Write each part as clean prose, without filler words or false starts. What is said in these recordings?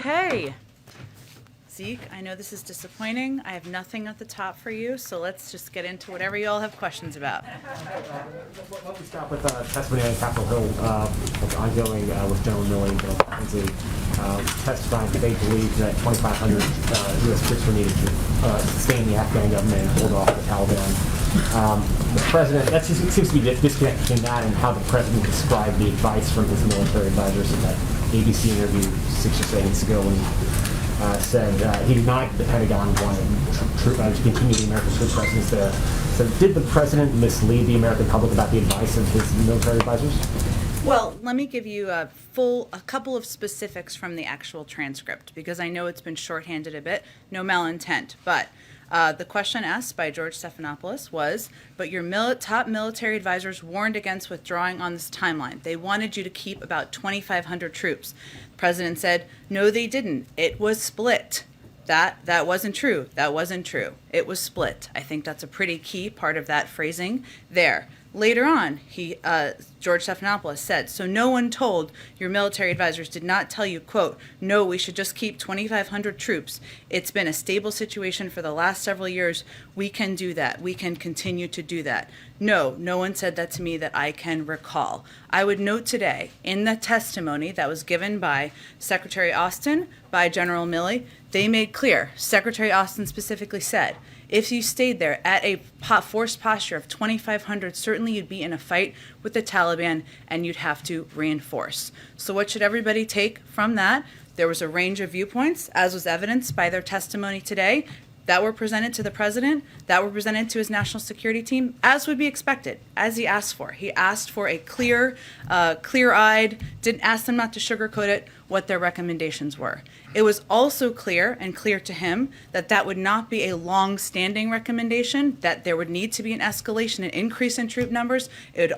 Okay. Zeke, I know this is disappointing. I have nothing at the top for you, so let's just get into whatever you all have questions about. Why don't we start with testimony on Capitol Hill, that's ongoing with General Milley and General Mackenzie testifying that they believe that 2,500 U.S. troops were needed to sustain the Afghan government and hold off the Taliban. The president, that seems to be disconnect between that and how the president described the advice from his military advisors in that ABC interview 6 or 7 weeks ago when he said he denied the Pentagon wanted to continue the American troop presence there. So did the president mislead the American public about the advice of his military advisors? Well, let me give you a couple of specifics from the actual transcript, because I know it's been shorthanded a bit, no malintent, but the question asked by George Stephanopoulos was, but your top military advisors warned against withdrawing on this timeline. They wanted you to keep about 2,500 troops. The president said, no, they didn't. It was split. That wasn't true. That wasn't true. It was split. I think that's a pretty key part of that phrasing there. Later on, George Stephanopoulos said, so no one told, your military advisors did not tell you, quote, no, we should just keep 2,500 troops. It's been a stable situation for the last several years. We can do that. We can continue to do that. No one said that to me that I can recall. I would note today, in the testimony that was given by Secretary Austin, by General Milley, they made clear, Secretary Austin specifically said, if you stayed there at a forced posture of 2,500, certainly you'd be in a fight with the Taliban and you'd have to reinforce. So what should everybody take from that? There was a range of viewpoints, as was evidenced by their testimony today, that were presented to the president, that were presented to his national security team, as would be expected, as he asked for. He asked for a clear-eyed, didn't ask them not to sugarcoat it, what their recommendations were. It was also clear to him that that would not be a long-standing recommendation, that there would need to be an escalation, an increase in troop numbers. It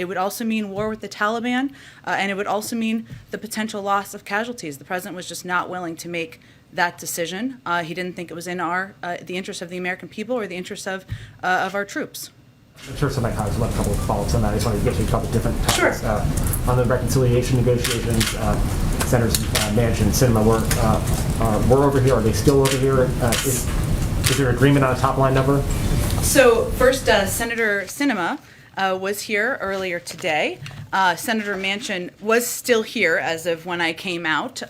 would also mean war with the Taliban, and it would also mean the potential loss of casualties. The president was just not willing to make that decision. He didn't think it was in the interest of the American people or the interest of our troops. I'm sure some of my colleagues will have a couple of follow-ups on that. I just wanted to get to a couple of different topics. Sure. On the reconciliation negotiations, Senators Manchin and Sinema were over here. Are they still over here? Is there agreement on a top-line number? So first, Senator Sinema was here earlier today. Senator Manchin was still here as of when I came out.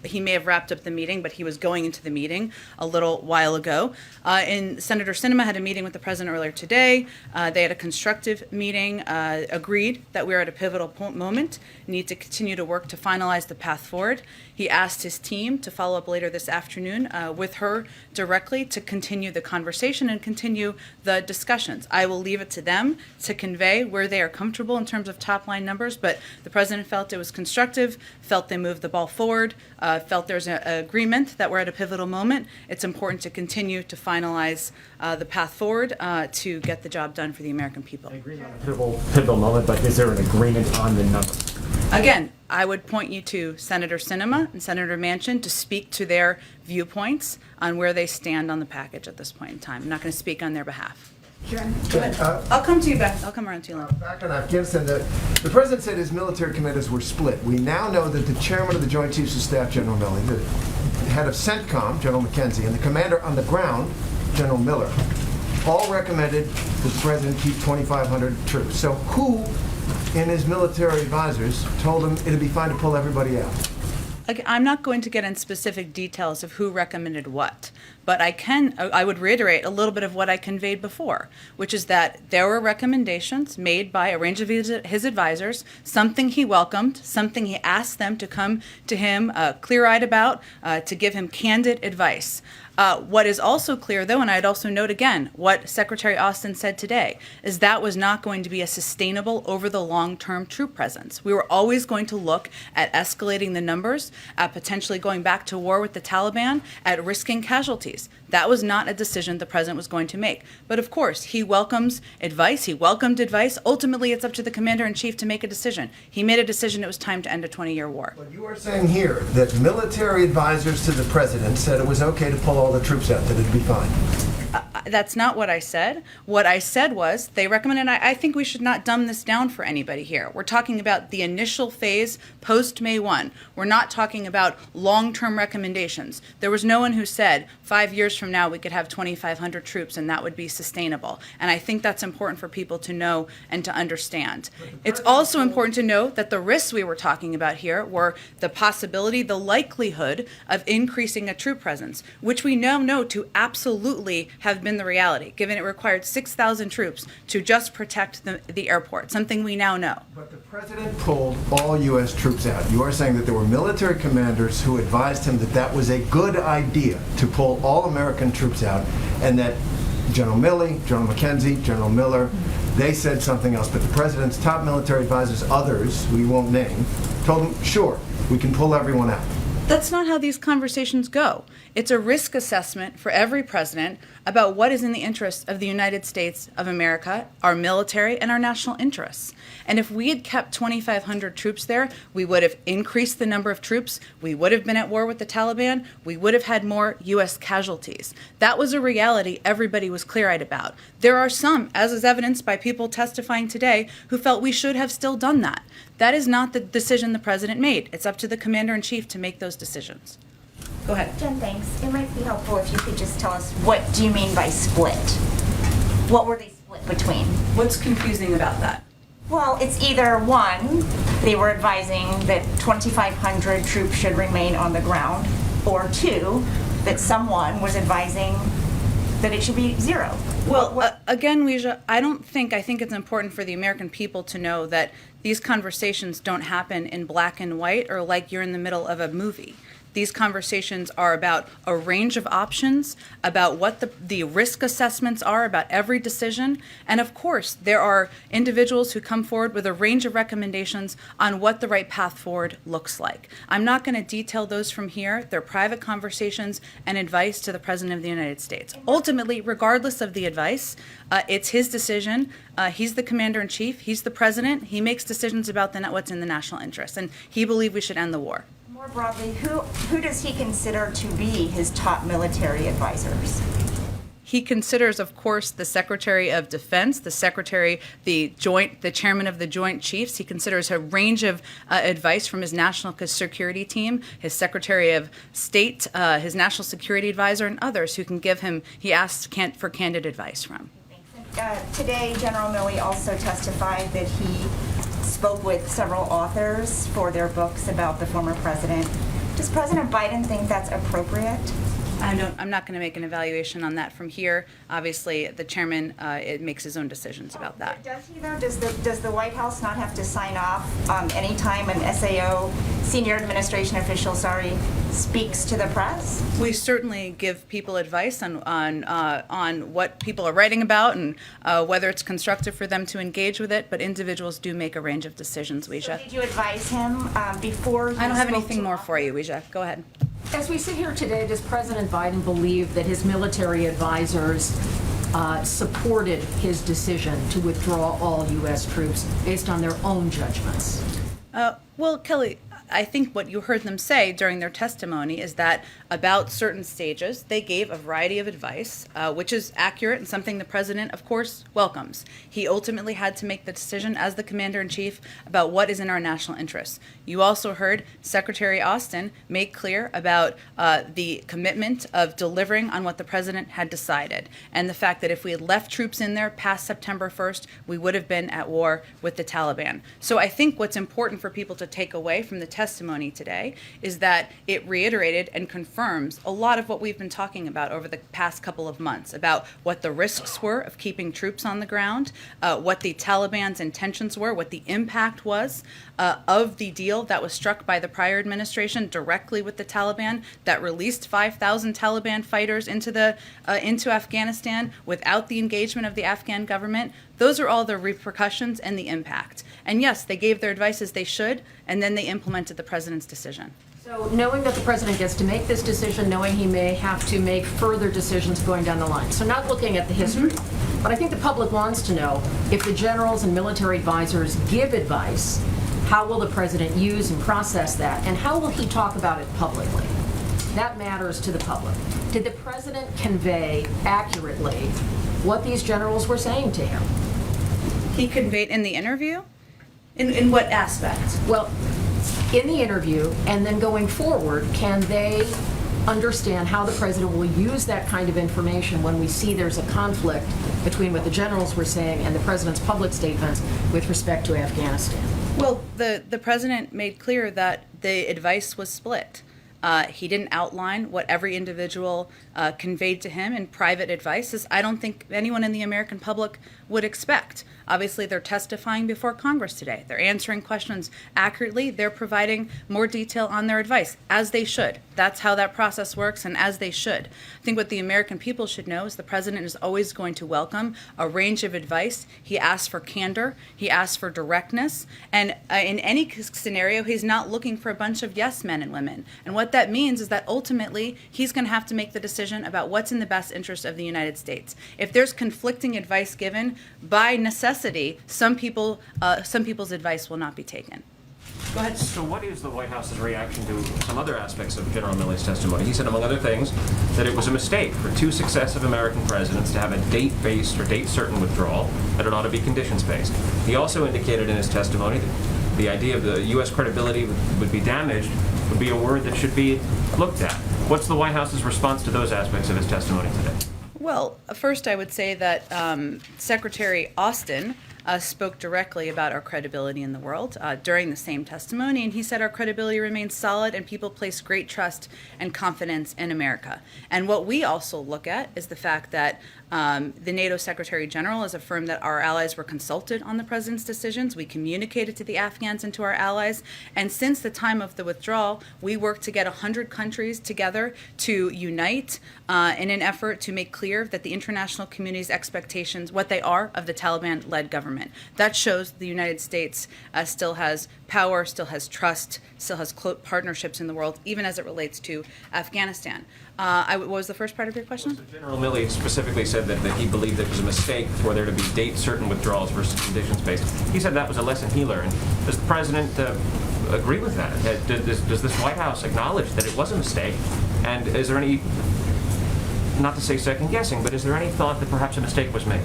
He may have wrapped up the meeting, but he was going into the meeting a little while ago. And Senator Sinema had a meeting with the president earlier today. They had a constructive meeting, agreed that we're at a pivotal moment, need to continue to work to finalize the path forward. He asked his team to follow up later this afternoon with her directly to continue the conversation and continue the discussions. I will leave it to them to convey where they are comfortable in terms of top-line numbers, but the president felt it was constructive, felt they moved the ball forward, felt there's an agreement that we're at a pivotal moment. It's important to continue to finalize the path forward to get the job done for the American people. I agree on a pivotal moment, but is there an agreement on the number? Again, I would point you to Senator Sinema and Senator Manchin to speak to their viewpoints on where they stand on the package at this point in time. I'm not going to speak on their behalf. Sure. Go ahead. I'll come to you back. I'll come around to you later. Back on Afghanistan, the president said his military commanders were split. We now know that the chairman of the Joint Chiefs of Staff, General Milley, the head of CENTCOM, General Mackenzie, and the commander on the ground, General Miller, all recommended that the president keep 2,500 troops. So who in his military advisors told him it'd be fine to pull everybody out? I'm not going to get in specific details of who recommended what, but I would reiterate a little bit of what I conveyed before, which is that there were recommendations made by a range of his advisors, something he welcomed, something he asked them to come to him clear-eyed about, to give him candid advice. What is also clear, though, and I'd also note again what Secretary Austin said today, is that was not going to be a sustainable over the long-term troop presence. We were always going to look at escalating the numbers, at potentially going back to war with the Taliban, at risking casualties. That was not a decision the president was going to make. But of course, he welcomes advice. He welcomed advice. Ultimately, it's up to the commander-in-chief to make a decision. He made a decision it was time to end a 20-year war. But you are saying here that military advisors to the president said it was okay to pull all the troops out, that it'd be fine. That's not what I said. What I said was they recommended, I think we should not dumb this down for anybody here. We're talking about the initial phase post May 1. We're not talking about long-term recommendations. There was no one who said 5 years from now we could have 2,500 troops and that would be sustainable. And I think that's important for people to know and to understand. It's also important to know that the risks we were talking about here were the possibility, the likelihood of increasing a troop presence, which we now know to absolutely have been the reality, given it required 6,000 troops to just protect the airport, something we now know. But the president pulled all U.S. troops out. You are saying that there were military commanders who advised him that that was a good idea to pull all American troops out, and that General Milley, General McKenzie, General Miller, they said something else. But the president's top military advisors, others we won't name, told him, sure, we can pull everyone out. That's not how these conversations go. It's a risk assessment for every president about what is in the interest of the United States of America, our military, and our national interests. And if we had kept 2,500 troops there, we would have increased the number of troops, we would have been at war with the Taliban, we would have had more U.S. casualties. That was a reality everybody was clear-eyed about. There are some, as is evidenced by people testifying today, who felt we should have still done that. That is not the decision the president made. It's up to the commander-in-chief to make those decisions. Go ahead. Jen, thanks. It might be helpful if you could just tell us, what do you mean by split? What were they split between? What's confusing about that? Well, it's either one, they were advising that 2,500 troops should remain on the ground, or two, that someone was advising that it should be zero. Well, again, Weijia, I think it's important for the American people to know that these conversations don't happen in black and white or like you're in the middle of a movie. These conversations are about a range of options, about what the risk assessments are about every decision. And of course, there are individuals who come forward with a range of recommendations on what the right path forward looks like. I'm not going to detail those from here. They're private conversations and advice to the President of the United States. Ultimately, regardless of the advice, it's his decision. He's the commander-in-chief. He's the president. He makes decisions about what's in the national interest. And he believed we should end the war. More broadly, who does he consider to be his top military advisors? He considers, of course, the Secretary of Defense, the chairman of the Joint Chiefs. He considers a range of advice from his national security team, his Secretary of State, his national security advisor, and others who can give him, he asks for candid advice from. Today, General Milley also testified that he spoke with several authors for their books about the former president. Does President Biden think that's appropriate? I'm not going to make an evaluation on that from here. Obviously, the chairman makes his own decisions about that. Does he, though? Does the White House not have to sign off anytime an SAO, senior administration official, speaks to the press? We certainly give people advice on what people are writing about and whether it's constructive for them to engage with it, but individuals do make a range of decisions, Weijia. So did you advise him before? I don't have anything more for you, Weijia. Go ahead. As we sit here today, does President Biden believe that his military advisors supported his decision to withdraw all U.S. troops based on their own judgments? Well, Kelly, I think what you heard them say during their testimony is that about certain stages, they gave a variety of advice, which is accurate and something the president, of course, welcomes. He ultimately had to make the decision as the commander-in-chief about what is in our national interests. You also heard Secretary Austin make clear about the commitment of delivering on what the president had decided, and the fact that if we had left troops in there past September 1st, we would have been at war with the Taliban. So I think what's important for people to take away from the testimony today is that it reiterated and confirms a lot of what we've been talking about over the past couple of months about what the risks were of keeping troops on the ground, what the Taliban's intentions were, what the impact was of the deal that was struck by the prior administration directly with the Taliban that released 5,000 Taliban fighters into Afghanistan without the engagement of the Afghan government. Those are all the repercussions and the impact. And yes, they gave their advice as they should, and then they implemented the president's decision. So knowing that the president gets to make this decision, knowing he may have to make further decisions going down the line. So not looking at the history, but I think the public wants to know if the generals and military advisors give advice, how will the president use and process that, and how will he talk about it publicly? That matters to the public. Did the president convey accurately what these generals were saying to him? He conveyed in the interview? In what aspect? Well, in the interview and then going forward, can they understand how the president will use that kind of information when we see there's a conflict between what the generals were saying and the president's public statements with respect to Afghanistan? Well, the president made clear that the advice was split. He didn't outline what every individual conveyed to him in private advice, as I don't think anyone in the American public would expect. Obviously, they're testifying before Congress today. They're answering questions accurately. They're providing more detail on their advice, as they should. That's how that process works, and as they should. I think what the American people should know is the president is always going to welcome a range of advice. He asks for candor. He asks for directness. And in any scenario, he's not looking for a bunch of yes men and women. And what that means is that ultimately, he's going to have to make the decision about what's in the best interest of the United States. If there's conflicting advice given, by necessity, some people's advice will not be taken. Go ahead. So what is the White House's reaction to some other aspects of General Milley's testimony? He said, among other things, that it was a mistake for two successive American presidents to have a date-based or date-certain withdrawal, that it ought to be conditions-based. He also indicated in his testimony that the idea of the U.S. credibility would be damaged would be a word that should be looked at. What's the White House's response to those aspects of his testimony today? Well, first I would say that Secretary Austin spoke directly about our credibility in the world during the same testimony, and he said our credibility remains solid and people place great trust and confidence in America. And what we also look at is the fact that the NATO Secretary General has affirmed that our allies were consulted on the president's decisions. We communicated to the Afghans and to our allies. And since the time of the withdrawal, we worked to get 100 countries together to unite in an effort to make clear that the international community's expectations, what they are, of the Taliban-led government. That shows the United States still has power, still has trust, still has partnerships in the world, even as it relates to Afghanistan. What was the first part of your question? So General Milley specifically said that he believed it was a mistake for there to be date-certain withdrawals versus conditions-based. He said that was a lesson he learned. Does the president agree with that? Does this White House acknowledge that it was a mistake? And is there any, not to say second-guessing, but is there any thought that perhaps a mistake was made?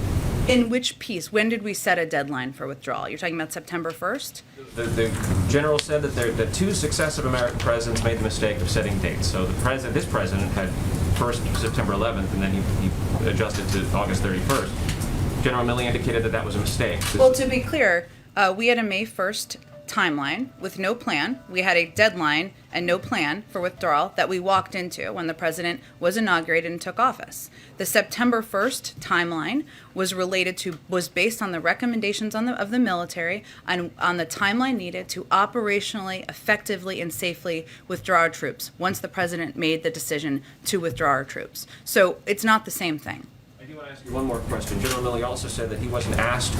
In which piece? When did we set a deadline for withdrawal? You're talking about September 1st? The general said that the two successive American presidents made the mistake of setting dates. So this president had first September 11th, and then he adjusted to August 31st. General Milley indicated that was a mistake. Well, to be clear, we had a May 1st timeline with no plan. We had a deadline and no plan for withdrawal that we walked into when the president was inaugurated and took office. The September 1st timeline was based on the recommendations of the military and on the timeline needed to operationally, effectively, and safely withdraw our troops once the president made the decision to withdraw our troops. So it's not the same thing. I do want to ask you one more question. General Milley also said that he wasn't asked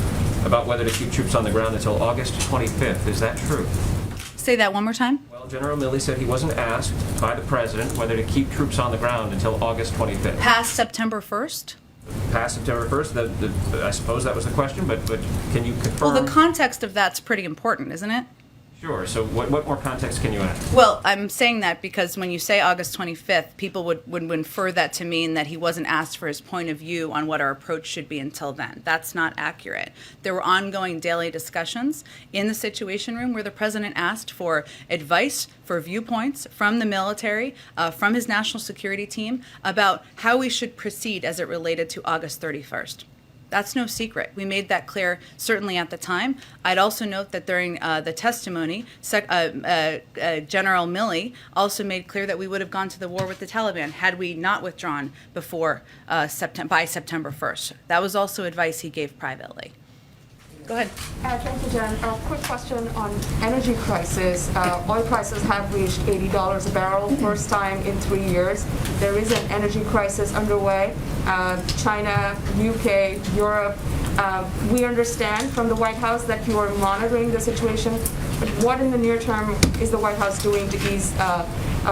about whether to keep troops on the ground until August 25th. Is that true? Say that one more time. Well, General Milley said he wasn't asked by the president whether to keep troops on the ground until August 25th. Past September 1st? Past September 1st? I suppose that was the question, but can you confirm? Well, the context of that's pretty important, isn't it? Sure. So what more context can you add? Well, I'm saying that because when you say August 25th, people would infer that to mean that he wasn't asked for his point of view on what our approach should be until then. That's not accurate. There were ongoing daily discussions in the Situation Room where the president asked for advice, for viewpoints from the military, from his national security team about how we should proceed as it related to August 31st. That's no secret. We made that clear, certainly at the time. I'd also note that during the testimony, General Milley also made clear that we would have gone to the war with the Taliban had we not withdrawn before by September 1st. That was also advice he gave privately. Go ahead. Thank you, Jen. A quick question on energy prices. Oil prices have reached $80 a barrel, first time in 3 years. There is an energy crisis underway. China, UK, Europe. We understand from the White House that you are monitoring the situation, but what in the near term is the White House doing to ease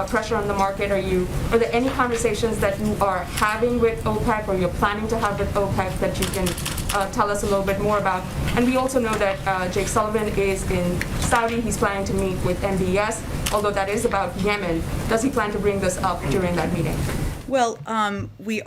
pressure on the market? Are there any conversations that you are having with OPEC or you're planning to have with OPEC that you can tell us a little bit more about? And we also know that Jake Sullivan is in Saudi. He's planning to meet with MBS, although that is about Yemen. Does he plan to bring this up during that meeting? Well, we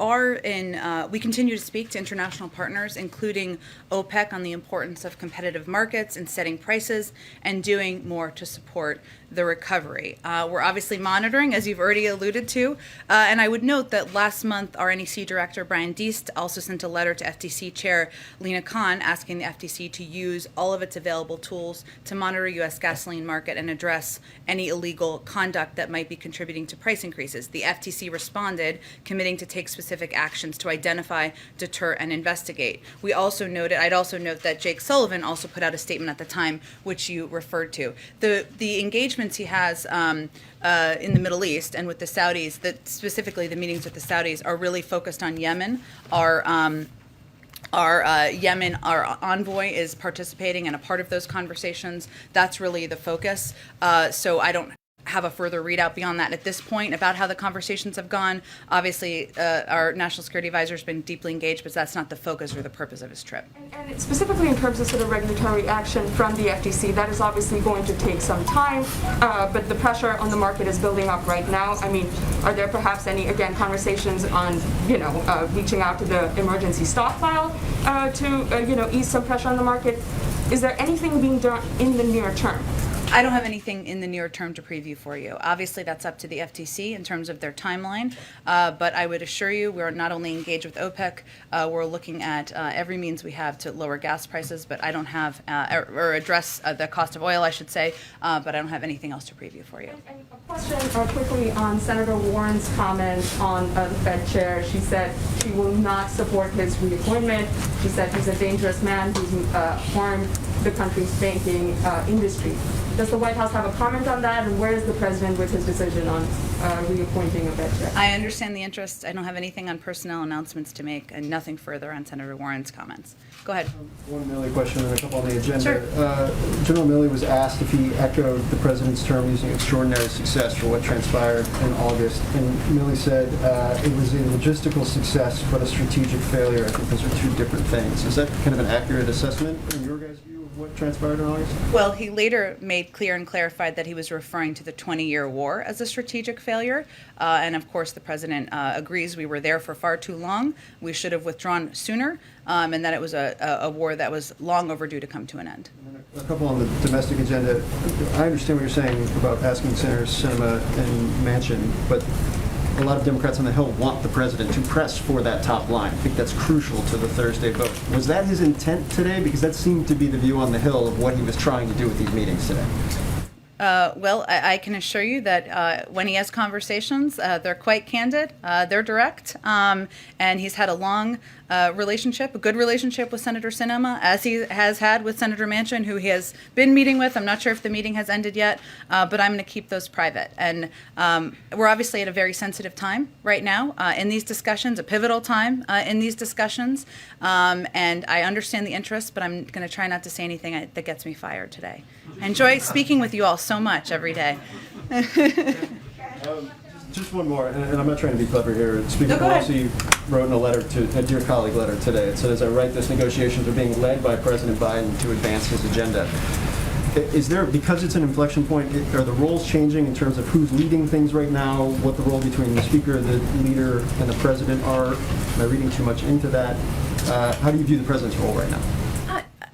continue to speak to international partners, including OPEC, on the importance of competitive markets and setting prices and doing more to support the recovery. We're obviously monitoring, as you've already alluded to, and I would note that last month our NEC Director, Brian Deist, also sent a letter to FTC Chair Lena Khan asking the FTC to use all of its available tools to monitor U.S. gasoline market and address any illegal conduct that might be contributing to price increases. The FTC responded, committing to take specific actions to identify, deter, and investigate. I'd also note that Jake Sullivan also put out a statement at the time, which you referred to. The engagements he has in the Middle East and with the Saudis, that specifically the meetings with the Saudis, are really focused on Yemen. Our envoy is participating and a part of those conversations. That's really the focus. So I don't have a further readout beyond that at this point about how the conversations have gone. Obviously, our national security advisor has been deeply engaged, but that's not the focus or the purpose of his trip. And specifically in terms of sort of regulatory action from the FTC, that is obviously going to take some time, but the pressure on the market is building up right now. I mean, are there perhaps any, again, conversations on, reaching out to the emergency stockpile to, ease some pressure on the market? Is there anything being done in the near term? I don't have anything in the near term to preview for you. Obviously, that's up to the FTC in terms of their timeline, but I would assure you we're not only engaged with OPEC, we're looking at every means we have to lower gas prices, but I don't have, or address the cost of oil, I should say, but I don't have anything else to preview for you. And a question quickly on Senator Warren's comment on the Fed chair. She said she will not support his reappointment. She said he's a dangerous man who's harmed the country's banking industry. Does the White House have a comment on that, and where is the president with his decision on reappointing a Fed chair? I understand the interest. I don't have anything on personnel announcements to make, and nothing further on Senator Warren's comments. Go ahead. One Milley question and a couple on the agenda. Sure. General Milley was asked if he echoed the president's term using extraordinary success for what transpired in August, and Milley said it was a logistical success but a strategic failure. I think those are two different things. Is that kind of an accurate assessment in your guys' view of what transpired in August? Well, he later made clear and clarified that he was referring to the 20-year war as a strategic failure. And of course, the president agrees we were there for far too long. We should have withdrawn sooner, and that it was a war that was long overdue to come to an end. A couple on the domestic agenda. I understand what you're saying about asking Senators Sinema and Manchin, but a lot of Democrats on the Hill want the president to press for that top line. I think that's crucial to the Thursday vote. Was that his intent today? Because that seemed to be the view on the Hill of what he was trying to do with these meetings today. Well, I can assure you that when he has conversations, they're quite candid, they're direct, and he's had a long relationship, a good relationship with Senator Sinema, as he has had with Senator Manchin, who he has been meeting with. I'm not sure if the meeting has ended yet, but I'm going to keep those private. And we're obviously at a very sensitive time right now in these discussions, a pivotal time in these discussions, and I understand the interest, but I'm going to try not to say anything that gets me fired today. I enjoy speaking with you all so much every day. Just one more, and I'm not trying to be clever here. Speaker Pelosi wrote in a dear colleague letter today. It says, I write this, negotiations are being led by President Biden to advance his agenda. Is there, because it's an inflection point, are the roles changing in terms of who's leading things right now, what the role between the speaker, the leader, and the president are? Am I reading too much into that? How do you view the president's role right now?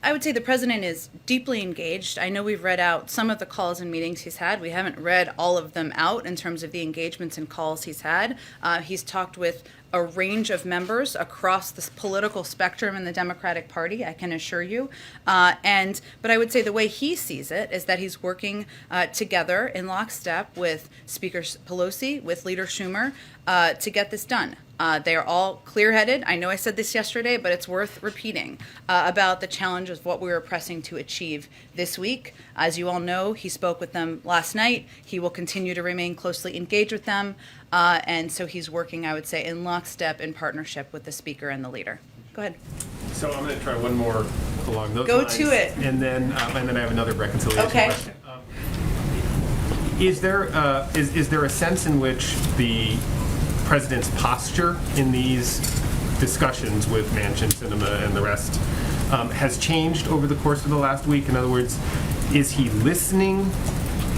I would say the president is deeply engaged. I know we've read out some of the calls and meetings he's had. We haven't read all of them out in terms of the engagements and calls he's had. He's talked with a range of members across the political spectrum in the Democratic Party, I can assure you. But I would say the way he sees it is that he's working together in lockstep with Speaker Pelosi, with Leader Schumer, to get this done. They are all clear-headed. I know I said this yesterday, but it's worth repeating about the challenge of what we were pressing to achieve this week. As you all know, he spoke with them last night. He will continue to remain closely engaged with them. And so he's working, I would say, in lockstep in partnership with the speaker and the leader. Go ahead. So I'm going to try one more along those Go lines. to it. And then I have another reconciliation Okay. question. Is there a sense in which the president's posture in these discussions with Manchin, Sinema, and the rest has changed over the course of the last week? In other words, is he listening?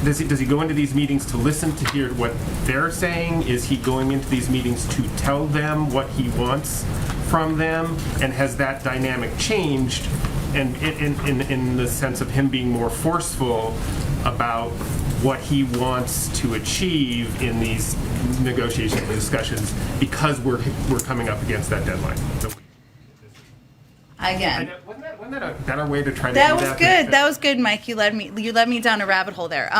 Does he go into these meetings to listen to hear what they're saying? Is he going into these meetings to tell them what he wants from them? And has that dynamic changed? And in the sense of him being more forceful about what he wants to achieve in these negotiations and discussions because we're coming up against that deadline. So, Again. wasn't that a better way to try to That do was that? good. That was good, Mike. You led me down a rabbit hole there.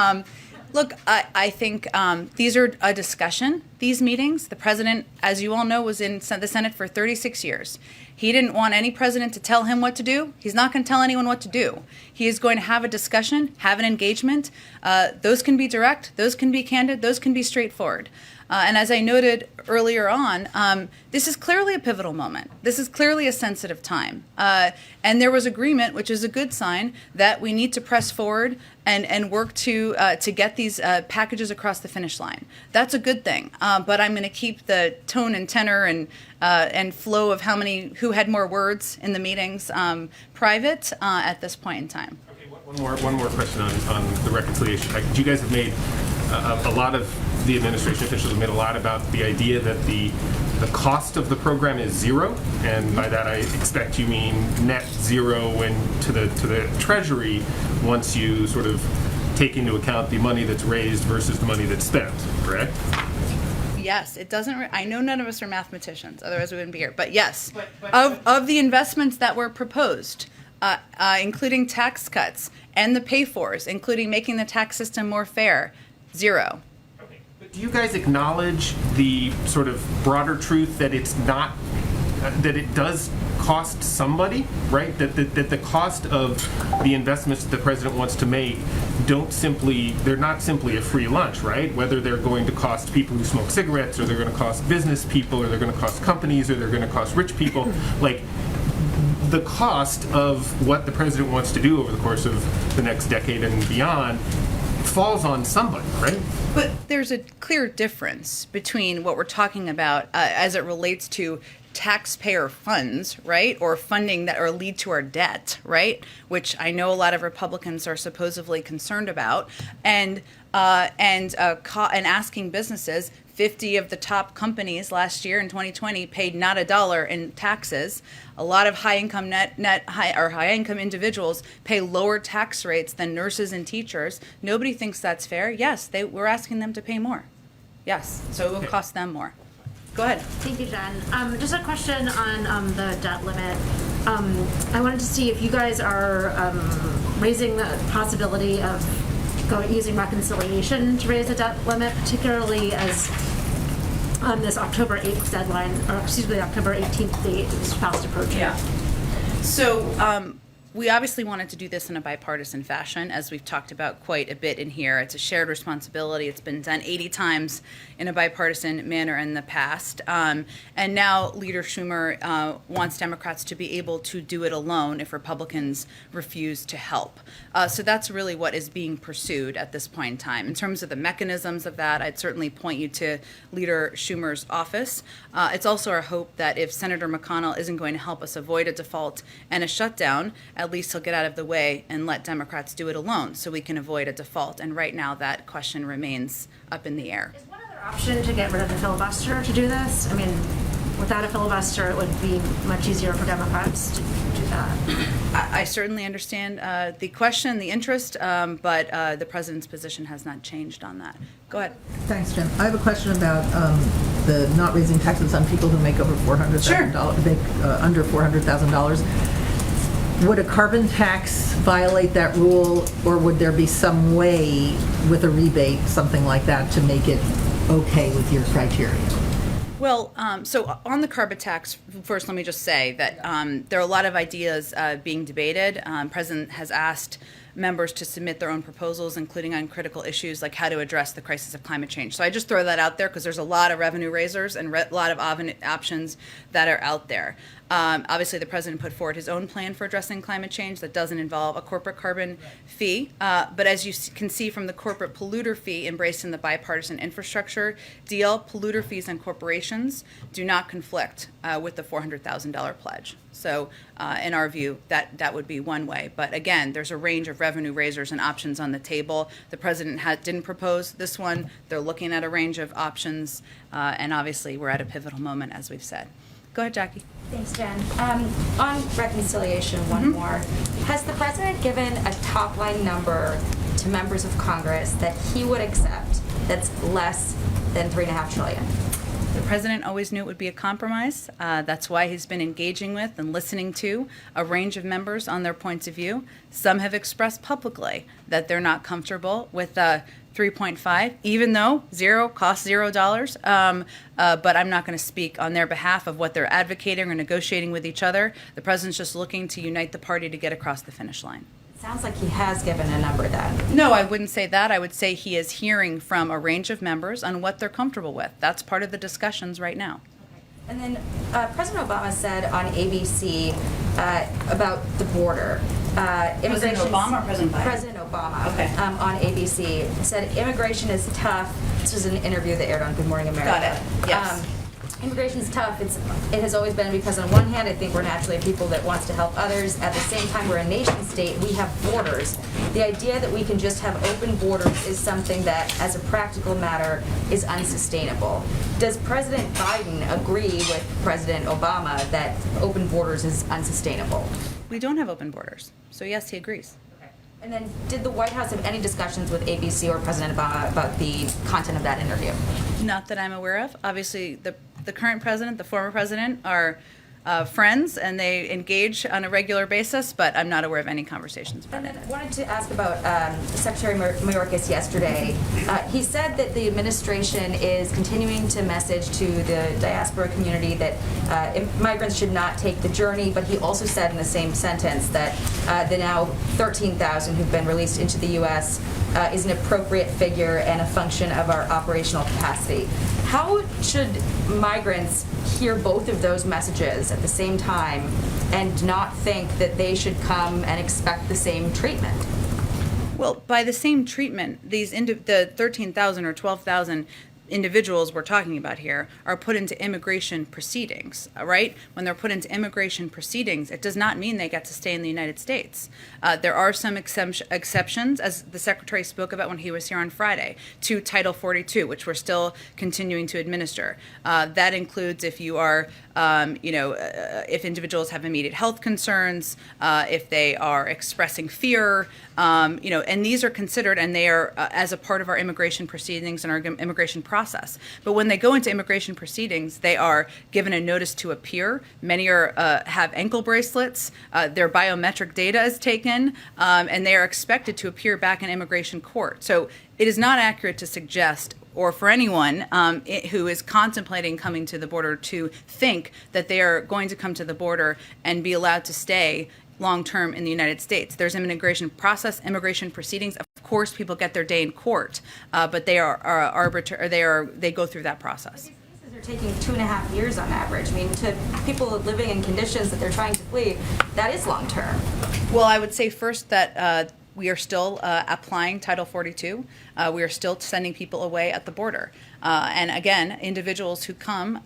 Look, I think these are a discussion. These meetings. The president, as you all know, was in the Senate for 36 years. He didn't want any president to tell him what to do. He's not going to tell anyone what to do. He is going to have a discussion, have an engagement. Those can be direct. Those can be candid. Those can be straightforward. And as I noted earlier on, this is clearly a pivotal moment. This is clearly a sensitive time. And there was agreement, which is a good sign, that we need to press forward and work to get these packages across the finish line. That's a good thing. But I'm going to keep the tone and tenor and flow of who had more words in the meetings private at this point in time. Okay, one more question on the reconciliation. You guys have made a lot of the administration officials have made a lot about the idea that the cost of the program is zero, and by that I expect you mean net zero to the Treasury once you sort of take into account the money that's raised versus the money that's spent, correct? Yes, it doesn't. I know none of us are mathematicians, otherwise we wouldn't be here. But yes, of the investments that were proposed, including tax cuts and the pay-fors, including making the tax system more fair, zero. Okay. But do you guys acknowledge the sort of broader truth that it's not that it does cost somebody, right? That the cost of the investments that the president wants to make they're not simply a free lunch, right? Whether they're going to cost people who smoke cigarettes, or they're going to cost business people, or they're going to cost companies, or they're going to cost rich people. Like, the cost of what the president wants to do over the course of the next decade and beyond falls on somebody, right? But there's a clear difference between what we're talking about as it relates to taxpayer funds, right, or funding that or lead to our debt, right, which I know a lot of Republicans are supposedly concerned about, and asking businesses. 50 of the top companies last year in 2020 paid not $1 in taxes. A lot of high-income high-income individuals pay lower tax rates than nurses and teachers. Nobody thinks that's fair. Yes, we're asking them to pay more. Yes, so it will cost them more. Go ahead. Thank you, Jen. Just a question on the debt limit. I wanted to see if you guys are raising the possibility of using reconciliation to raise the debt limit, particularly as this October 8th deadline, or excuse me, the October 18th date is fast approaching. Yeah. So we obviously wanted to do this in a bipartisan fashion, as we've talked about quite a bit in here. It's a shared responsibility. It's been done 80 times in a bipartisan manner in the past. And now Leader Schumer wants Democrats to be able to do it alone if Republicans refuse to help. So that's really what is being pursued at this point in time. In terms of the mechanisms of that, I'd certainly point you to Leader Schumer's office. It's also our hope that if Senator McConnell isn't going to help us avoid a default and a shutdown, at least he'll get out of the way and let Democrats do it alone so we can avoid a default. And right now that question remains up in the air. Is one other option to get rid of the filibuster to do this? I mean, without a filibuster, it would be much easier for Democrats to do that. I certainly understand the question, the interest, but the president's position has not changed on that. Go ahead. Thanks, Jim. I have a question about the not raising taxes on people who make over $400,000, make under $400,000. Would a carbon tax violate that rule, or would there be some way with a rebate, something like that, to make it okay with your criteria? Well, so on the carbon tax, first let me just say that there are a lot of ideas being debated. President has asked members to submit their own proposals, including on critical issues like how to address the crisis of climate change. So I just throw that out there because there's a lot of revenue raisers and a lot of options that are out there. Obviously, the president put forward his own plan for addressing climate change that doesn't involve a corporate carbon fee. But as you can see from the corporate polluter fee embraced in the bipartisan infrastructure deal, polluter fees on corporations do not conflict with the $400,000 pledge. So in our view, that would be one way. But again, there's a range of revenue raisers and options on the table. The president didn't propose this one. They're looking at a range of options. And obviously, we're at a pivotal moment, as we've said. Go ahead, Jackie. Thanks, Jen. On reconciliation, one more. Has the president given a top-line number to members of Congress that he would accept that's less than $3.5 trillion? The president always knew it would be a compromise. That's why he's been engaging with and listening to a range of members on their points of view. Some have expressed publicly that they're not comfortable with 3.5, even though zero costs $0. But I'm not going to speak on their behalf of what they're advocating or negotiating with each other. The president's just looking to unite the party to get across the finish line. Sounds like he has given a number then. No, I wouldn't say that. I would say he is hearing from a range of members on what they're comfortable with. That's part of the discussions right now. And then President Obama said on ABC about the border. President Obama or President Biden? President Obama. Okay. On ABC said immigration is tough. This was an interview that aired on Good Morning America. Got it. Yes. Immigration is tough. It has always been because on one hand, I think we're naturally a people that wants to help others. At the same time, we're a nation state. We have borders. The idea that we can just have open borders is something that, as a practical matter, is unsustainable. Does President Biden agree with President Obama that open borders is unsustainable? We don't have open borders. So yes, he agrees. And then did the White House have any discussions with ABC or President Obama about the content of that interview? Not that I'm aware of. Obviously, the current president, the former president are friends and they engage on a regular basis, but I'm not aware of any conversations about And it. then I wanted to ask about Secretary Mayorkas yesterday. He said that the administration is continuing to message to the diaspora community that migrants should not take the journey, but he also said in the same sentence that the now 13,000 who've been released into the U.S. Is an appropriate figure and a function of our operational capacity. How should migrants hear both of those messages at the same time and not think that they should come and expect the same treatment? Well, by the same treatment, the 13,000 or 12,000 individuals we're talking about here are put into immigration proceedings, right? When they're put into immigration proceedings, it does not mean they get to stay in the United States. There are some exceptions, as the Secretary spoke about when he was here on Friday, to Title 42, which we're still continuing to administer. That includes if you are, if individuals have immediate health concerns, if they are expressing fear, and these are considered, and they are as a part of our immigration proceedings and our immigration process. But when they go into immigration proceedings, they are given a notice to appear. Many have ankle bracelets. Their biometric data is taken, and they are expected to appear back in immigration court. So it is not accurate to suggest, or for anyone who is contemplating coming to the border, to think that they are going to come to the border and be allowed to stay long-term in the United States. There's an immigration process, immigration proceedings. Of course, people get their day in court, but they are arbitrary. They go through that process. They're taking 2.5 years on average. I mean, to people living in conditions that they're trying to flee, that is long-term. Well, I would say first that we are still applying Title 42. We are still sending people away at the border. And again, individuals who come,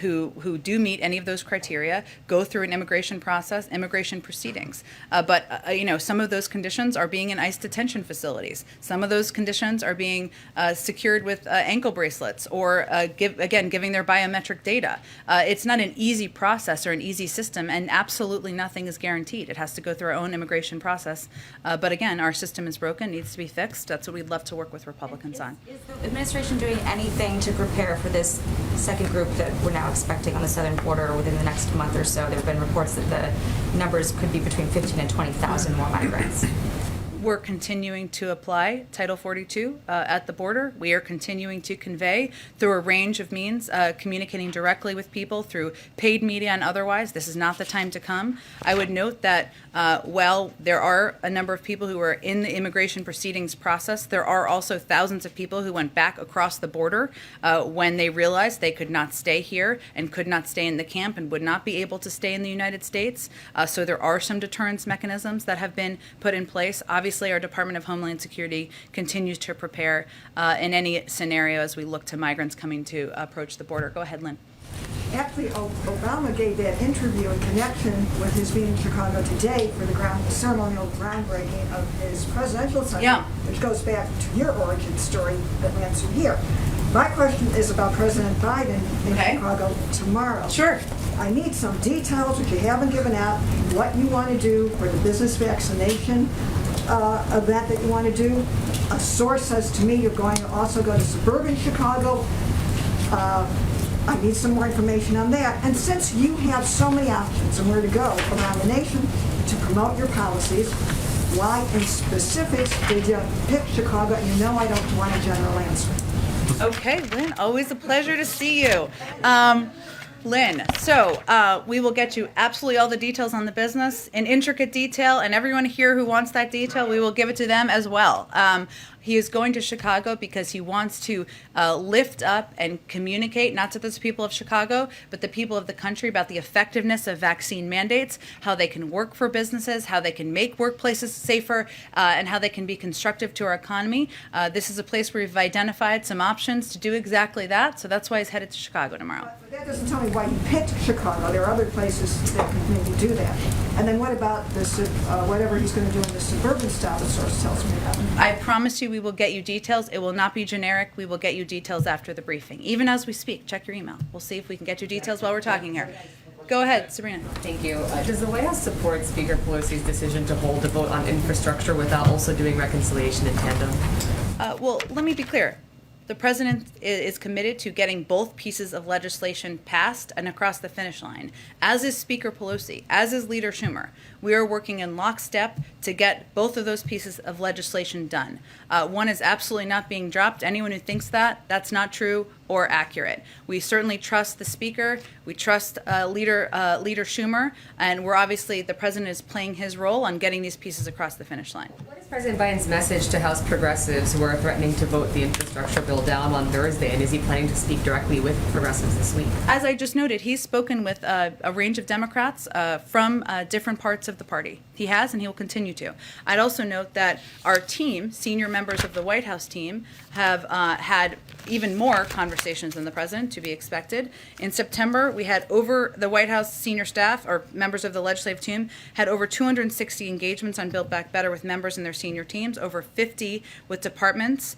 who do meet any of those criteria, go through an immigration process, immigration proceedings. But some of those conditions are being in ICE detention facilities. Some of those conditions are being secured with ankle bracelets, or giving their biometric data. It's not an easy process or an easy system, and absolutely nothing is guaranteed. It has to go through our own immigration process. But again, our system is broken, needs to be fixed. That's what we'd love to work with Republicans on. Is the administration doing anything to prepare for this second group that we're now expecting on the southern border within the next month or so? There have been reports that the numbers could be between 15,000 and 20,000 more migrants. We're continuing to apply Title 42 at the border. We are continuing to convey through a range of means, communicating directly with people through paid media and otherwise. This is not the time to come. I would note that while there are a number of people who are in the immigration proceedings process, there are also thousands of people who went back across the border when they realized they could not stay here and could not stay in the camp and would not be able to stay in the United States. So there are some deterrence mechanisms that have been put in place. Obviously, our Department of Homeland Security continues to prepare in any scenario as we look to migrants coming to approach the border. Go ahead, Lynn. Actually, Obama gave that interview in connection with his being in Chicago today for the ceremonial groundbreaking of his presidential son, which goes back to your origin story that lands you here. My question is about President Biden in Chicago tomorrow. Sure. I need some details, which you haven't given out, what you want to do for the business vaccination event that you want to do. A source says to me you're going to also go to suburban Chicago. I need some more information on that. And since you have so many options and where to go around the nation to promote your policies, why in specifics did you pick Chicago? And you know I don't want a general answer. Okay, Lynn, always a pleasure to see you. Lynn, so we will get you absolutely all the details on the business in intricate detail, and everyone here who wants that detail, we will give it to them as well. He is going to Chicago because he wants to lift up and communicate, not to the people of Chicago, but the people of the country about the effectiveness of vaccine mandates, how they can work for businesses, how they can make workplaces safer, and how they can be constructive to our economy. This is a place where we've identified some options to do exactly that, so that's why he's headed to Chicago tomorrow. But that doesn't tell me why he picked Chicago. There are other places that could maybe do that. And then what about this, whatever he's going to do in the suburban style, the source tells me about? I promise you we will get you details. It will not be generic. We will get you details after the briefing. Even as we speak, check your email. We'll see if we can get you details while we're talking here. Go ahead, Sabrina. Thank you. Does the White House support Speaker Pelosi's decision to hold a vote on infrastructure without also doing reconciliation in tandem? Well, let me be clear. The president is committed to getting both pieces of legislation passed and across the finish line, as is Speaker Pelosi, as is Leader Schumer. We are working in lockstep to get both of those pieces of legislation done. One is absolutely not being dropped. Anyone who thinks that, that's not true or accurate. We certainly trust the Speaker. We trust Leader Schumer, and we're obviously, the president is playing his role on getting these pieces across the finish line. What is President Biden's message to House progressives who are threatening to vote the infrastructure bill down on Thursday, and is he planning to speak directly with progressives this week? As I just noted, he's spoken with a range of Democrats from different parts of the party. He has, and he will continue to. I'd also note that our team, senior members of the White House team, have had even more conversations than the president, to be expected. In September, we had over the White House senior staff, or members of the legislative team, had over 260 engagements on Build Back Better with members in their senior teams, over 50 with departments,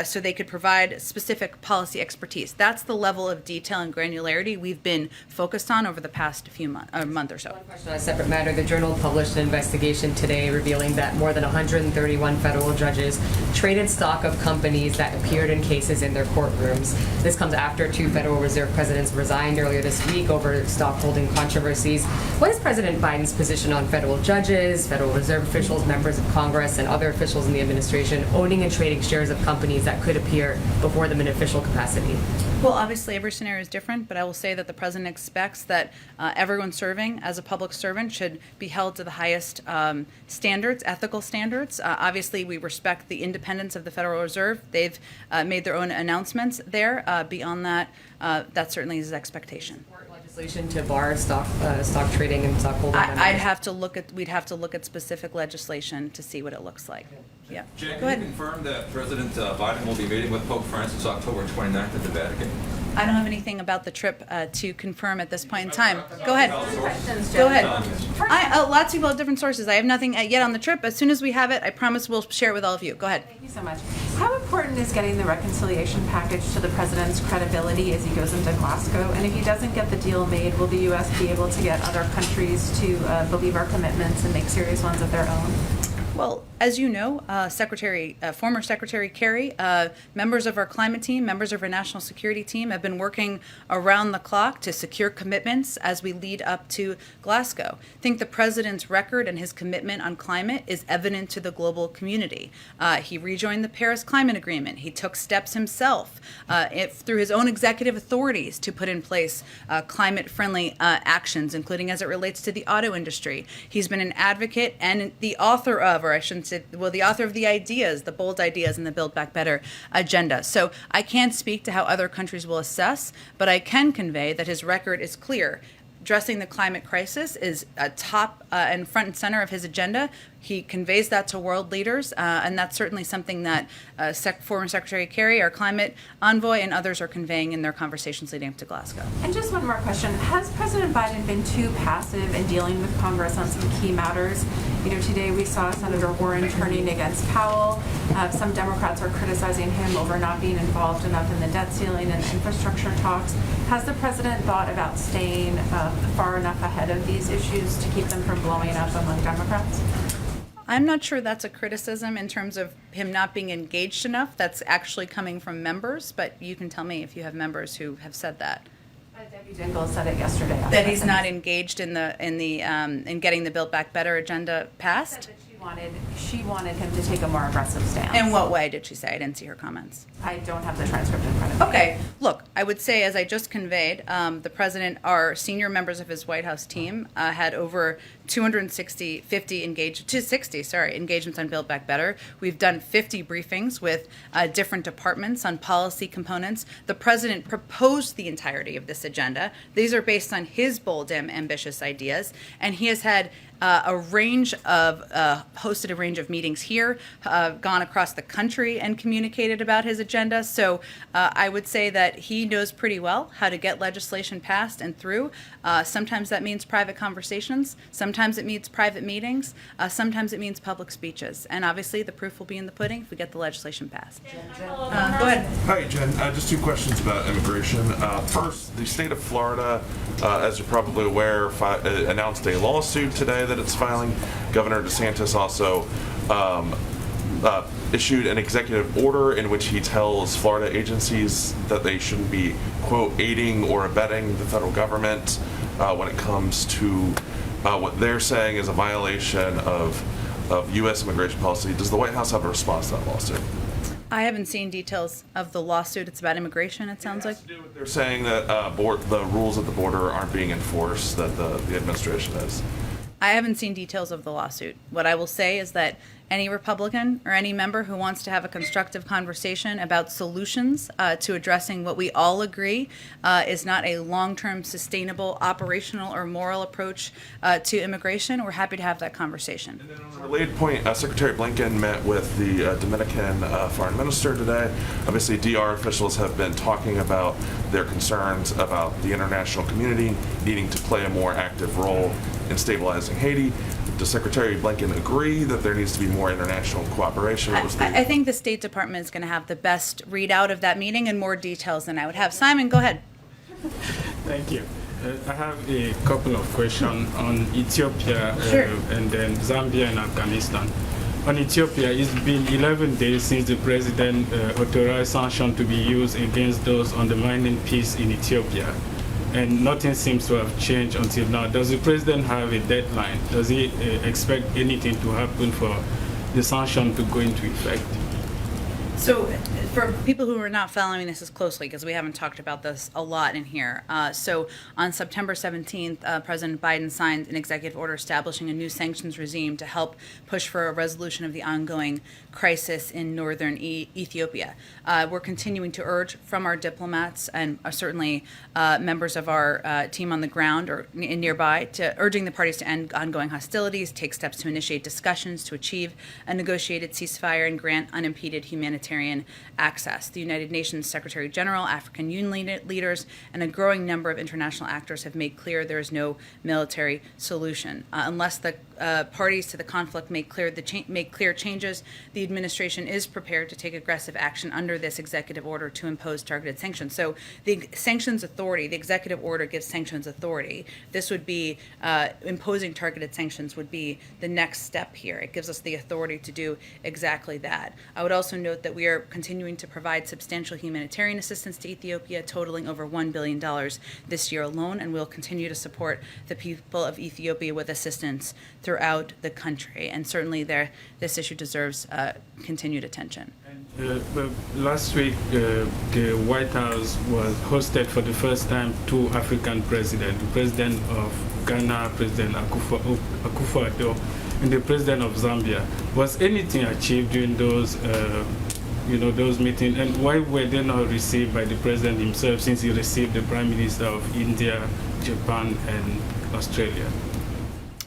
so they could provide specific policy expertise. That's the level of detail and granularity we've been focused on over the past month or so. One question on a separate matter. The Journal published an investigation today revealing that more than 131 federal judges traded stock of companies that appeared in cases in their courtrooms. This comes after 2 Federal Reserve presidents resigned earlier this week over stockholding controversies. What is President Biden's position on federal judges, Federal Reserve officials, members of Congress, and other officials in the administration owning and trading shares of companies that could appear before them in official capacity? Well, obviously every scenario is different, but I will say that the president expects that everyone serving as a public servant should be held to the highest standards, ethical standards. Obviously, we respect the independence of the Federal Reserve. They've made their own announcements there. Beyond that, that certainly is his expectation. Legislation to bar stock trading and stockholding? We'd have to look at specific legislation to see what it looks like. Yeah. Jack, Go ahead. can you confirm that President Biden will be meeting with Pope Francis October 29th at the Vatican? I don't have anything about the trip to confirm at this point in time. Go ahead. Go ahead. Lots of people have different sources. I have nothing yet on the trip. As soon as we have it, I promise we'll share it with all of you. Go ahead. Thank you so much. How important is getting the reconciliation package to the president's credibility as he goes into Glasgow? And if he doesn't get the deal made, will the U.S. be able to get other countries to believe our commitments and make serious ones of their own? Well, As you know, former Secretary Kerry, members of our climate team, members of our national security team have been working around the clock to secure commitments as we lead up to Glasgow. I think the president's record and his commitment on climate is evident to the global community. He rejoined the Paris Climate Agreement. He took steps himself through his own executive authorities to put in place climate-friendly actions, including as it relates to the auto industry. He's been an advocate and the author of, or I shouldn't say, well, the author of the ideas, the bold ideas in the Build Back Better agenda. So I can't speak to how other countries will assess, but I can convey that his record is clear. Addressing the climate crisis is top and front and center of his agenda. He conveys that to world leaders, and that's certainly something that former Secretary Kerry, our climate envoy, and others are conveying in their conversations leading up to Glasgow. And just one more question. Has President Biden been too passive in dealing with Congress on some key matters? You know, today we saw Senator Warren turning against Powell. Some Democrats are criticizing him over not being involved enough in the debt ceiling and infrastructure talks. Has the president thought about staying far enough ahead of these issues to keep them from blowing up among Democrats? I'm not sure that's a criticism in terms of him not being engaged enough. That's actually coming from members, but you can tell me if you have members who have said that. Debbie Dingell said it yesterday. That he's not engaged in getting the Build Back Better agenda passed. Said that she wanted him to take a more aggressive stance. In what way did she say? I didn't see her comments. I don't have the transcript in front of me. Okay, look, I would say, as I just conveyed, the president, our senior members of his White House team had over 260 engagements on Build Back Better. We've done 50 briefings with different departments on policy components. The president proposed the entirety of this agenda. These are based on his bold and ambitious ideas, and he has had hosted a range of meetings here, gone across the country and communicated about his agenda. So I would say that he knows pretty well how to get legislation passed and through. Sometimes that means private conversations. Sometimes it means private meetings. Sometimes it means public speeches. And obviously the proof will be in the pudding if we get the legislation passed. Go ahead. Hi, Jen. Just two questions about immigration. First, the state of Florida, as you're probably aware, announced a lawsuit today that it's filing. Governor DeSantis also issued an executive order in which he tells Florida agencies that they shouldn't be, quote, aiding or abetting the federal government when it comes to what they're saying is a violation of U.S. immigration policy. Does the White House have a response to that lawsuit? I haven't seen details of the lawsuit. It's about immigration, it sounds like. They're saying that the rules at the border aren't being enforced, that the administration is. I haven't seen details of the lawsuit. What I will say is that any Republican or any member who wants to have a constructive conversation about solutions to addressing what we all agree is not a long-term, sustainable, operational, or moral approach to immigration, we're happy to have that conversation. And then on a related point, Secretary Blinken met with the Dominican foreign minister today. Obviously, DR officials have been talking about their concerns about the international community needing to play a more active role in stabilizing Haiti. Does Secretary Blinken agree that there needs to be more international cooperation? I think the State Department is going to have the best readout of that meeting and more details than I would have. Simon, go ahead. Thank you. I have a couple of questions on Ethiopia and then Zambia and Afghanistan. On Ethiopia, it's been 11 days since the president authorized sanctions to be used against those undermining peace in Ethiopia. And nothing seems to have changed until now. Does the president have a deadline? Does he expect anything to happen for the sanction to go into effect? So for people who are not following this as closely, because we haven't talked about this a lot in here, so on September 17th, President Biden signed an executive order establishing a new sanctions regime to help push for a resolution of the ongoing crisis in northern Ethiopia. We're continuing to urge from our diplomats and certainly members of our team on the ground or nearby to urging the parties to end ongoing hostilities, take steps to initiate discussions to achieve a negotiated ceasefire and grant unimpeded humanitarian access access. The United Nations Secretary General, African Union leaders, and a growing number of international actors have made clear there is no military solution. Unless the parties to the conflict make clear changes, the administration is prepared to take aggressive action under this executive order to impose targeted sanctions. So the sanctions authority, the executive order gives sanctions authority. This would be imposing targeted sanctions would be the next step here. It gives us the authority to do exactly that. I would also note that we are continuing to provide substantial humanitarian assistance to Ethiopia, totaling over $1 billion this year alone, and we'll continue to support the people of Ethiopia with assistance throughout the country. And certainly this issue deserves continued attention. Last week, the White House was hosted for the first time two African presidents, the president of Ghana, President Akufo-Addo, and the president of Zambia. Was anything achieved during those, those meetings, and why were they not received by the president himself, since he received the prime minister of India, Japan, and Australia?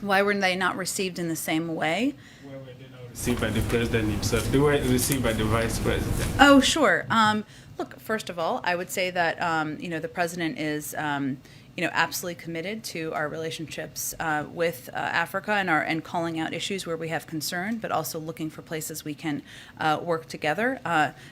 Why were they not received in the same way? Why were they not received by the president himself? They were received by the vice president. Oh, sure. Look, first of all, I would say that the president is absolutely committed to our relationships with Africa and calling out issues where we have concern, but also looking for places we can work together.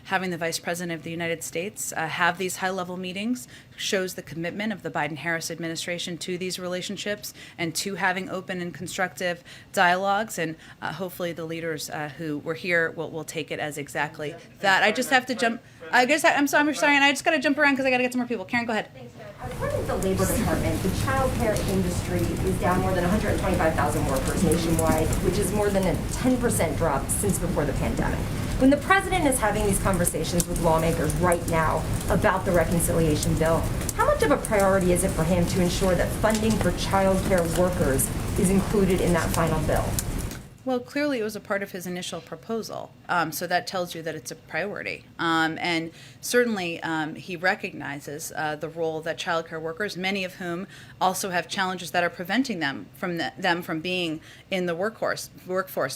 Having the Vice President of the United States have these high-level meetings shows the commitment of the Biden-Harris administration to these relationships and to having open and constructive dialogues. And hopefully the leaders who were here will take it as exactly that. I just have to jump. I'm sorry, and I just got to jump around because I got to get some more people. Karen, go ahead. Thanks, Karen. According to the Labor Department, the child care industry is down more than 125,000 workers nationwide, which is more than a 10% drop since before the pandemic. When the president is having these conversations with lawmakers right now about the reconciliation bill, how much of a priority is it for him to ensure that funding for child care workers is included in that final bill? Well, clearly it was a part of his initial proposal, so that tells you that it's a priority. And certainly he recognizes the role that childcare workers, many of whom also have challenges that are preventing them from being in the workforce.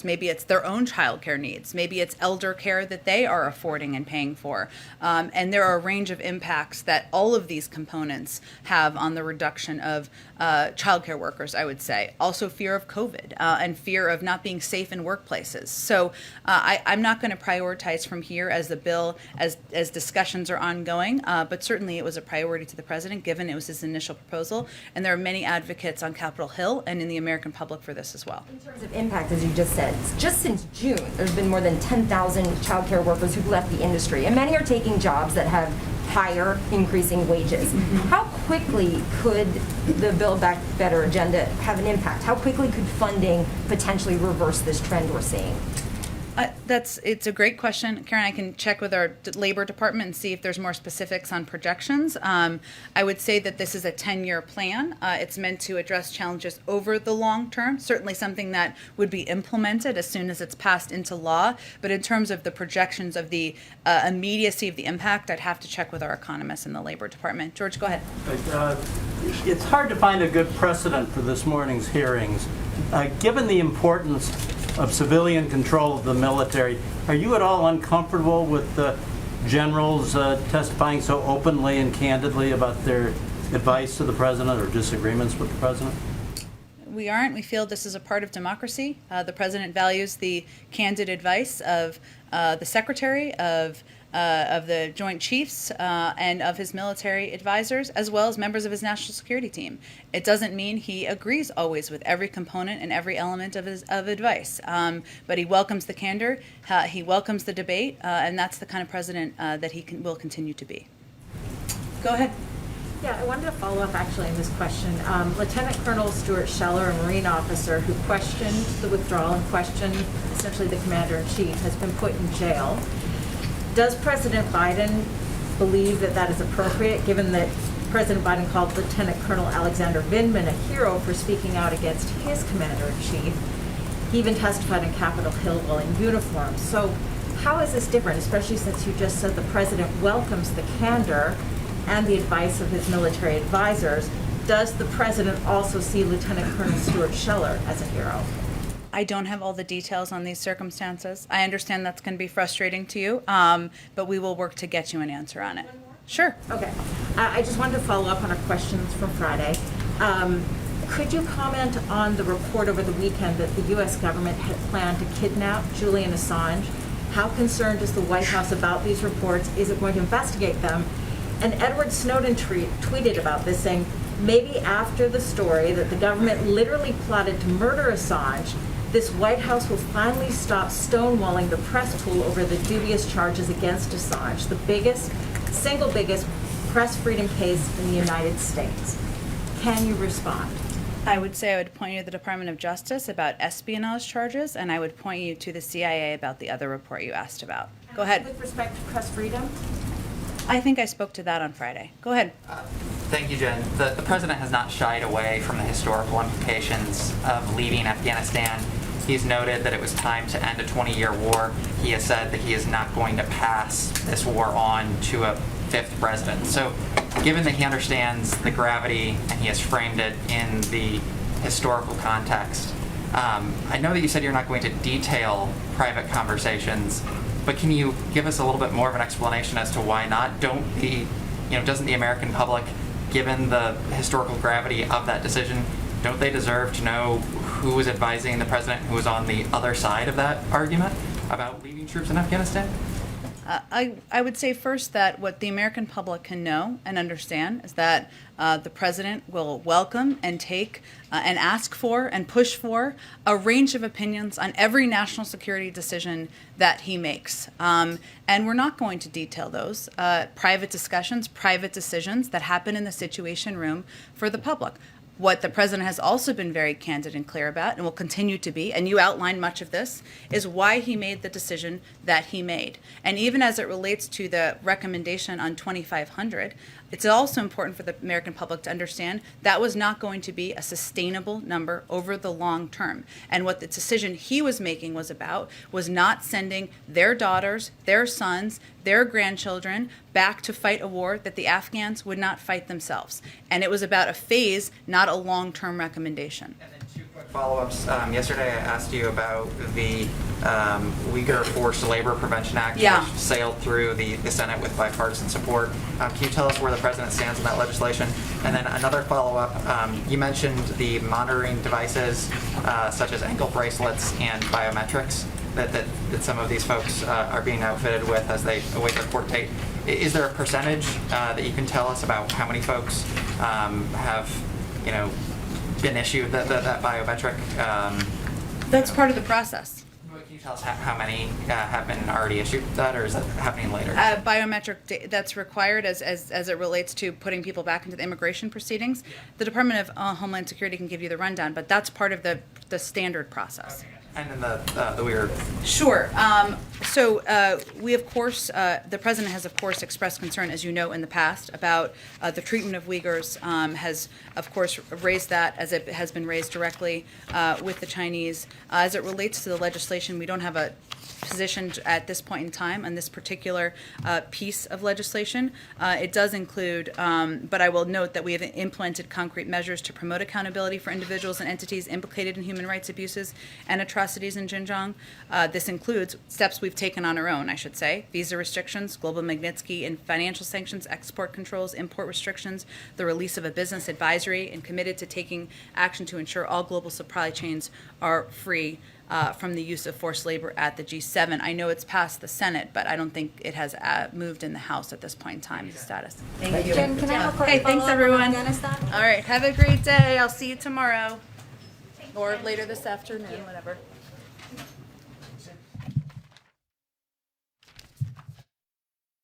Maybe it's their own childcare needs. Maybe it's elder care that they are affording and paying for. And there are a range of impacts that all of these components have on the reduction of childcare workers, I would say. Also fear of COVID and fear of not being safe in workplaces. So I'm not going to prioritize from here as the bill, as discussions are ongoing, but certainly it was a priority to the president given it was his initial proposal. And there are many advocates on Capitol Hill and in the American public for this as well. In terms of impact, as you just said, just since June, there's been more than 10,000 childcare workers who've left the industry, and many are taking jobs that have higher increasing wages. How quickly could the Build Back Better agenda have an impact? How quickly could funding potentially reverse this trend we're seeing? It's a great question, Karen. I can check with our Labor Department and see if there's more specifics on projections. I would say that this is a 10-year plan. It's meant to address challenges over the long term, certainly something that would be implemented as soon as it's passed into law. But in terms of the projections of the immediacy of the impact, I'd have to check with our economists in the Labor Department. George, go ahead. It's hard to find a good precedent for this morning's hearings. Given the importance of civilian control of the military, are you at all uncomfortable with the generals testifying so openly and candidly about their advice to the president or disagreements with the president? We aren't. We feel this is a part of democracy. The president values the candid advice of the secretary, of the Joint Chiefs, and of his military advisors, as well as members of his national security team. It doesn't mean he agrees always with every component and every element of his advice, but he welcomes the candor, he welcomes the debate, and that's the kind of president that he will continue to be. Go ahead. Yeah, I wanted to follow up actually on this question. Lieutenant Colonel Stewart Scheller, a Marine officer who questioned the withdrawal and questioned essentially the commander-in-chief, has been put in jail. Does President Biden believe that that is appropriate, given that President Biden called Lieutenant Colonel Alexander Vindman a hero for speaking out against his commander-in-chief? He even testified on Capitol Hill while in uniform. So how is this different, especially since you just said the president welcomes the candor and the advice of his military advisors? Does the president also see Lieutenant Colonel Stewart Scheller as a hero? I don't have all the details on these circumstances. I understand that's going to be frustrating to you, but we will work to get you an answer on it. Sure. Okay. I just wanted to follow up on our questions from Friday. Could you comment on the report over the weekend that the U.S. government had planned to kidnap Julian Assange? How concerned is the White House about these reports? Is it going to investigate them? And Edward Snowden tweeted about this, saying, maybe after the story that the government literally plotted to murder Assange, this White House will finally stop stonewalling the press pool over the dubious charges against Assange, the single biggest press freedom case in the United States. Can you respond? I would say I would point you to the Department of Justice about espionage charges, and I would point you to the CIA about the other report you asked about. Go ahead. With respect to press freedom? I think I spoke to that on Friday. Go ahead. Thank you, Jen. The president has not shied away from the historical implications of leaving Afghanistan. He's noted that it was time to end a 20-year war. He has said that he is not going to pass this war on to a fifth president. So given that he understands the gravity and he has framed it in the historical context, I know that you said you're not going to detail private conversations, but can you give us a little bit more of an explanation as to why not? Doesn't the American public, given the historical gravity of that decision, don't they deserve to know who was advising the president who was on the other side of that argument about leaving troops in Afghanistan? I would say first that what the American public can know and understand is that the president will welcome and take and ask for and push for a range of opinions on every national security decision that he makes. And we're not going to detail those private discussions, private decisions that happen in the Situation Room for the public. What the president has also been very candid and clear about, and will continue to be, and you outlined much of this, is why he made the decision that he made. And even as it relates to the recommendation on 2,500, it's also important for the American public to understand that was not going to be a sustainable number over the long term. And what the decision he was making was about was not sending their daughters, their sons, their grandchildren back to fight a war that the Afghans would not fight themselves. And it was about a phase, not a long-term recommendation. Follow-ups. Yesterday I asked you about the Uyghur Forced Labor Prevention Act, Yeah. which sailed through the Senate with bipartisan support. Can you tell us where the president stands on that legislation? And then another follow-up, you mentioned the monitoring devices such as ankle bracelets and biometrics that some of these folks are being outfitted with as they await their court date. Is there a percentage that you can tell us about how many folks have, been issued that biometric? That's part of the process. Can you tell us how many have been already issued that, or is that happening later? Biometric that's required as it relates to putting people back into the immigration proceedings. The Department of Homeland Security can give you the rundown, but that's part of the standard process. And then the weird. Sure. We, of course, the president has, of course, expressed concern, as you know, in the past about the treatment of Uyghurs, has, of course, raised that as it has been raised directly with the Chinese. As it relates to the legislation, we don't have a position at this point in time on this particular piece of legislation. It does include, but I will note that we have implemented concrete measures to promote accountability for individuals and entities implicated in human rights abuses and atrocities in Xinjiang. This includes steps we've taken on our own, I should say: visa restrictions, global Magnitsky and financial sanctions, export controls, import restrictions, the release of a business advisory, and committed to taking action to ensure all global supply chains are free from the use of forced labor at the G7. I know it's passed the Senate, but I don't think it has moved in the House at this point in time, the status. Thank you. Jen, can I have a quick Okay, thanks follow-up on everyone. Afghanistan? All right, have a great day. I'll see you tomorrow. Or later this afternoon, whatever.